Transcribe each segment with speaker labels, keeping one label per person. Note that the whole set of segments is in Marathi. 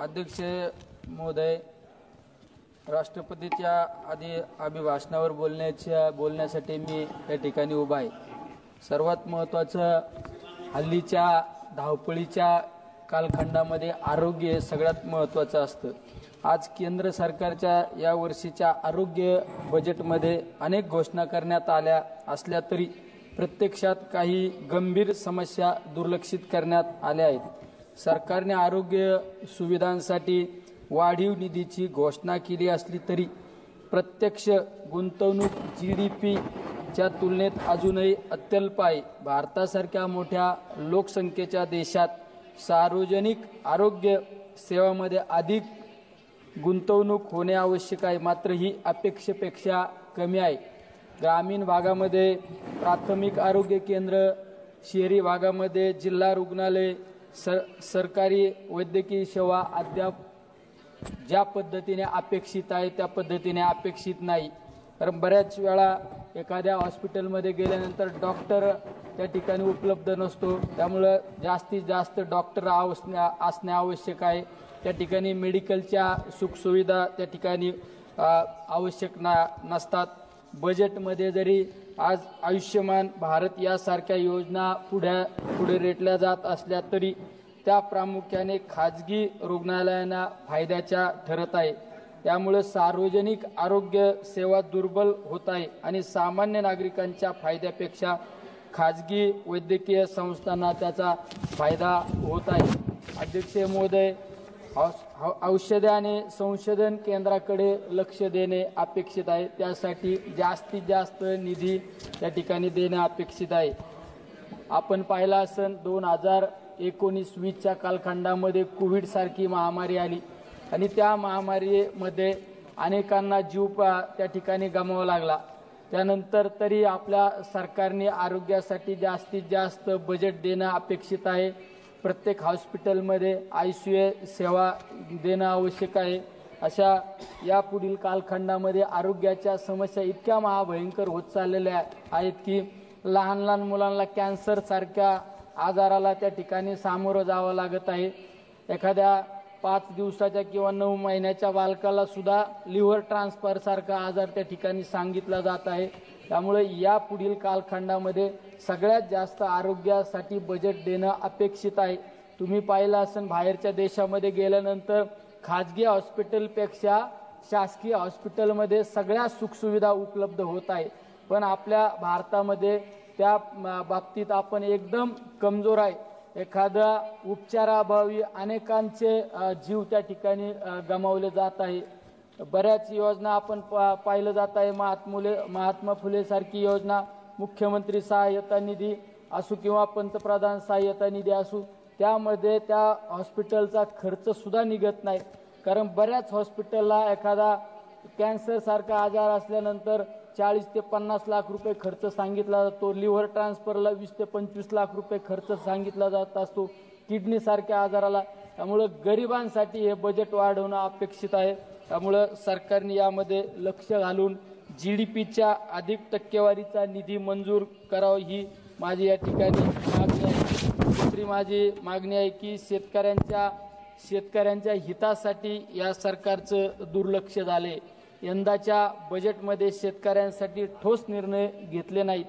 Speaker 1: अध्यक्ष महोदय, राष्ट्रपतीच्या आधी अभिभाषणावर बोलण्यासाठी मी या ठिकाणी उभा आहे। सर्वात महत्त्वाचं, हल्लीच्या धावपळीच्या कालखंडामध्ये आरोग्य हे सगळ्यात महत्त्वाचं असतं। आज केंद्र सरकारच्या या वर्षीच्या आरोग्य बजेटमध्ये अनेक घोषणा करण्यात आल्या असल्या तरी प्रत्यक्षात काही गंभीर समस्या दुर्लक्षित करण्यात आल्या आहेत। सरकारने आरोग्य सुविधांसाठी वाढीव निधीची घोषणा केली असली तरी प्रत्यक्ष गुंतवणूक GDPच्या तुलनेत अजूनही अत्यल्प आहे। भारतासारख्या मोठ्या लोकसंख्येच्या देशात सार्वजनिक आरोग्य सेवांमध्ये अधिक गुंतवणूक होणे आवश्यक आहे, मात्र ही अपेक्षेपेक्षा कमी आहे। ग्रामीण भागामध्ये प्राथमिक आरोग्य केंद्र, शहरी भागामध्ये जिल्हा रुग्णालय, सरकारी वैद्यकीय सेवा अद्याप ज्या पद्धतीने अपेक्षित आहे त्या पद्धतीने अपेक्षित नाही। कारण बऱ्याच वेळा एखाद्या हॉस्पिटलमध्ये गेल्यानंतर डॉक्टर त्या ठिकाणी उपलब्ध नसतो, त्यामुळे जास्तीत जास्त डॉक्टर असणे आवश्यक आहे। त्या ठिकाणी मेडिकलच्या सुखसुविधा त्या ठिकाणी आवश्यक नसतात। बजेटमध्ये जरी आज आयुष्यमान भारत यासारख्या योजना पुढे रेटल्या जात असल्या तरी त्या प्रामुख्याने खाजगी रुग्णालयांना फायद्याच्या ठरत आहे। त्यामुळे सार्वजनिक आरोग्य सेवा दुर्बल होत आहे आणि सामान्य नागरिकांच्या फायद्यापेक्षा खाजगी वैद्यकीय संस्थांना त्याचा फायदा होत आहे। अध्यक्ष महोदय, औषधे आणि संशोधन केंद्राकडे लक्ष देणे अपेक्षित आहे। त्यासाठी जास्तीत जास्त निधी त्या ठिकाणी देणे अपेक्षित आहे। आपण पाहिला असेल 2019-20च्या कालखंडामध्ये कोविड सारखी महामारी आली आणि त्या महामारीमध्ये अनेकांना जीव त्या ठिकाणी गमवावा लागला। त्यानंतर तरी आपल्या सरकारने आरोग्यासाठी जास्तीत जास्त बजेट देणं अपेक्षित आहे। प्रत्येक हॉस्पिटलमध्ये ICU सेवा देणं आवश्यक आहे। अशा यापुढील कालखंडामध्ये आरोग्याच्या समस्या इतक्या महाभयंकर होत चाललेल्या आहेत की लहान लहान मुलांना कॅन्सर सारख्या आजाराला त्या ठिकाणी सामोरं जावं लागत आहे। एखाद्या 5 दिवसाच्या किंवा 9 महिन्याच्या बालकाला सुद्धा लिव्हर ट्रान्सफर सारखा आजार त्या ठिकाणी सांगितला जात आहे। त्यामुळे या पुढील कालखंडामध्ये सगळ्यात जास्त आरोग्यासाठी बजेट देणं अपेक्षित आहे। तुम्ही पाहिलं असेल बाहेरच्या देशामध्ये गेल्यानंतर खाजगी हॉस्पिटलपेक्षा शासकीय हॉस्पिटलमध्ये सगळ्या सुखसुविधा उपलब्ध होत आहे, पण आपल्या भारतामध्ये त्या बाबतीत आपण एकदम कमजोर आहे। एखाद्या उपचाराअभावी अनेकांचे जीव त्या ठिकाणी गमावले जात आहे। बऱ्याच योजना आपण पाहिलं जात आहे, महात्मा फुले सारखी योजना, मुख्यमंत्री सहाय्यता निधी असो किंवा पंतप्रधान सहाय्यता निधी असो, त्यामध्ये त्या हॉस्पिटलचा खर्च सुद्धा निघत नाही। कारण बऱ्याच हॉस्पिटलला एखादा कॅन्सर सारखा आजार असल्यानंतर 40 ते 50 लाख रुपये खर्च सांगितला जातो। लिव्हर ट्रान्सफरला 20 ते 25 लाख रुपये खर्च सांगितला जात असतो, किडनी सारख्या आजाराला। त्यामुळे गरिबांसाठी हे बजेट वाढवणं अपेक्षित आहे। त्यामुळे सरकारने यामध्ये लक्ष घालून GDPच्या अधिक टक्केवारीचा निधी मंजूर करावा ही माझी या ठिकाणी मागणी आहे। दुसरी माझी मागणी आहे की शेतकऱ्यांच्या हितासाठी या सरकारचं दुर्लक्ष झाले। यंदाच्या बजेटमध्ये शेतकऱ्यांसाठी ठोस निर्णय घेतले नाहीत।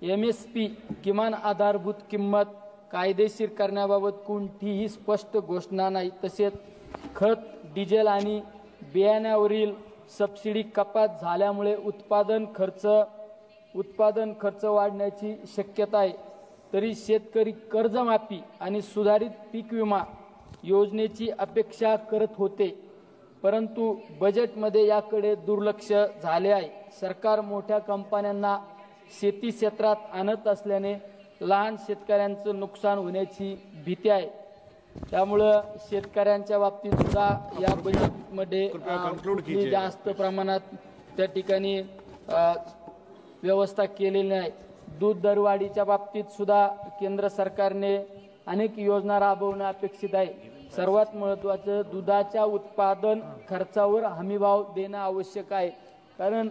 Speaker 1: MSP किमान आधारभूत किंमत कायदेशीर करण्याबाबत कोणतीही स्पष्ट घोषणा नाही। तसेच खत, डिझेल आणि बियाण्यावरील सबसिडी कपात झाल्यामुळे उत्पादन खर्च वाढण्याची शक्यता आहे। तरी शेतकरी कर्जमाफी आणि सुधारित पीक विमा योजनेची अपेक्षा करत होते, परंतु बजेटमध्ये याकडे दुर्लक्ष झाले आहे। सरकार मोठ्या कंपन्यांना शेती क्षेत्रात आणत असल्याने लहान शेतकऱ्यांचं नुकसान होण्याची भीती आहे। त्यामुळं शेतकऱ्यांच्या बाबतीत सुद्धा या बजेटमध्ये जास्त प्रमाणात त्या ठिकाणी व्यवस्था केलेली नाही। दूध दरवाढीच्या बाबतीत सुद्धा केंद्र सरकारने अनेक योजना राबवणं अपेक्षित आहे। सर्वात महत्त्वाचं, दुधाच्या उत्पादन खर्चावर हमीभाव देणं आवश्यक आहे। कारण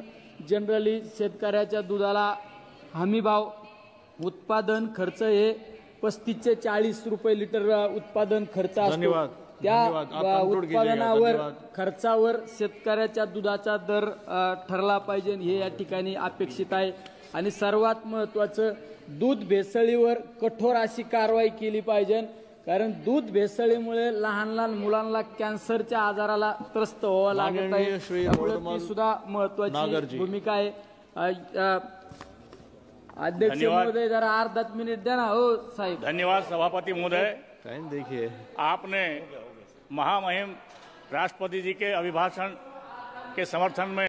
Speaker 1: जनरली शेतकऱ्याच्या दुधाला हमीभाव उत्पादन खर्च हे 35 ते 40 रुपये लिटर उत्पादन खर्च असतो। त्या
Speaker 2: धन्यवाद. आप conclude कीजिएगा.
Speaker 1: उत्पादनावर
Speaker 2: धन्यवाद.
Speaker 1: खर्चावर शेतकऱ्याच्या दुधाचा दर ठरला पाहिजे हे या ठिकाणी अपेक्षित आहे. आणि सर्वात महत्त्वाचं, दूध भेसळीवर कठोर अशी कारवाई केली पाहिजे, कारण दूध भेसळीमुळे लहान लहान मुलांना कॅन्सरच्या आजाराला त्रस्त व्हावं लागत
Speaker 2: माननीय श्री
Speaker 1: आहे. त्यामुळे
Speaker 2: रोडमल
Speaker 1: ती सुद्धा महत्त्वाची
Speaker 2: नागरजी.
Speaker 1: भूमिका आहे. अध्यक्ष महोदय जरा अर्धा मिनिट द्या ना. हो साहेब.
Speaker 3: धन्यवाद सभापति महोदय।
Speaker 2: टाइम देखिए.
Speaker 3: आपने महामहिम राष्ट्रपति जी के अभिभाषण के समर्थन में